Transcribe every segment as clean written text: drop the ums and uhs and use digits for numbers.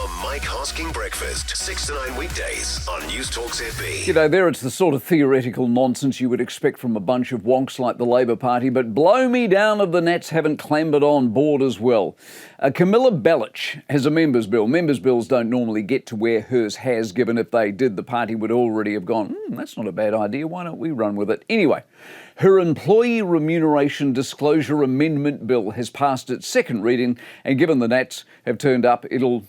The Mike Hosking Breakfast, 6 to 9 weekdays on Newstalk ZB. You know, there it's the sort of theoretical nonsense you would expect from a bunch of wonks like the Labor Party, but blow me down if the Nats haven't clambered on board as well. Camilla Bellich has a members' bill. Members' bills don't normally get to where hers has, given if they did, the party would already have gone, that's not a bad idea, why don't we run with it? Anyway, her Employee Remuneration Disclosure Amendment Bill has passed its second reading, and given the Nats have turned up, it'll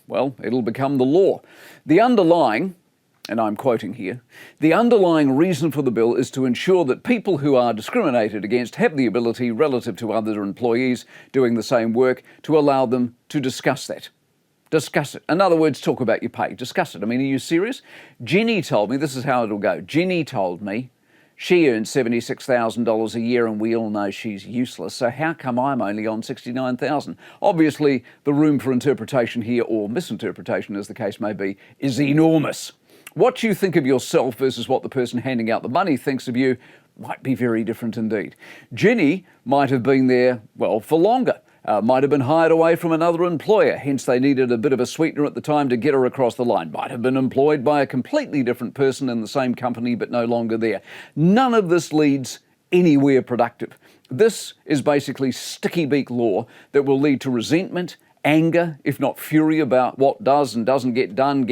become the law. The underlying, and I'm quoting here, the underlying reason for the bill is to ensure that people who are discriminated against have the ability, relative to other employees doing the same work, to allow them to discuss that. Discuss it. In other words, talk about your pay. Discuss it. I mean, are you serious? Jenny told me, this is how it'll go. Jenny told me she earns $76,000 a year and we all know she's useless. So how come I'm only on $69,000? Obviously, the room for interpretation here, or misinterpretation as the case may be, is enormous. What you think of yourself versus what the person handing out the money thinks of you might be very different indeed. Jenny might have been there, for longer. Might have been hired away from another employer, hence they needed a bit of a sweetener at the time to get her across the line. Might have been employed by a completely different person in the same company but no longer there. None of this leads anywhere productive. This is basically sticky beak law that will lead to resentment, anger, if not fury, about what does and doesn't get done,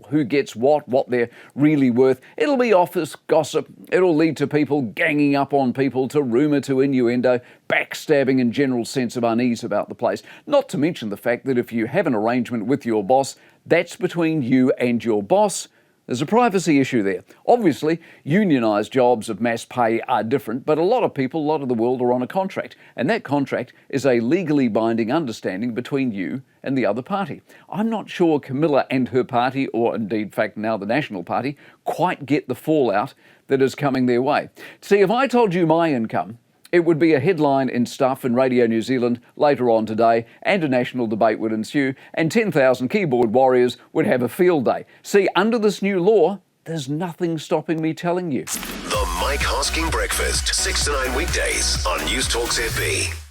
who gets what they're really worth. It'll be office gossip. It'll lead to people ganging up on people, to rumour, to innuendo, backstabbing and general sense of unease about the place. Not to mention the fact that if you have an arrangement with your boss, that's between you and your boss. There's a privacy issue there. Obviously, unionised jobs of mass pay are different, but a lot of the world are on a contract, and that contract is a legally binding understanding between you and the other party. I'm not sure Camilla and her party, or indeed, in fact, now the National Party, quite get the fallout that is coming their way. See, if I told you my income, it would be a headline in Stuff in Radio New Zealand later on today, and a national debate would ensue, and 10,000 keyboard warriors would have a field day. See, under this new law, there's nothing stopping me telling you. The Mike Hosking Breakfast, 6 to 9 weekdays on Newstalk ZB.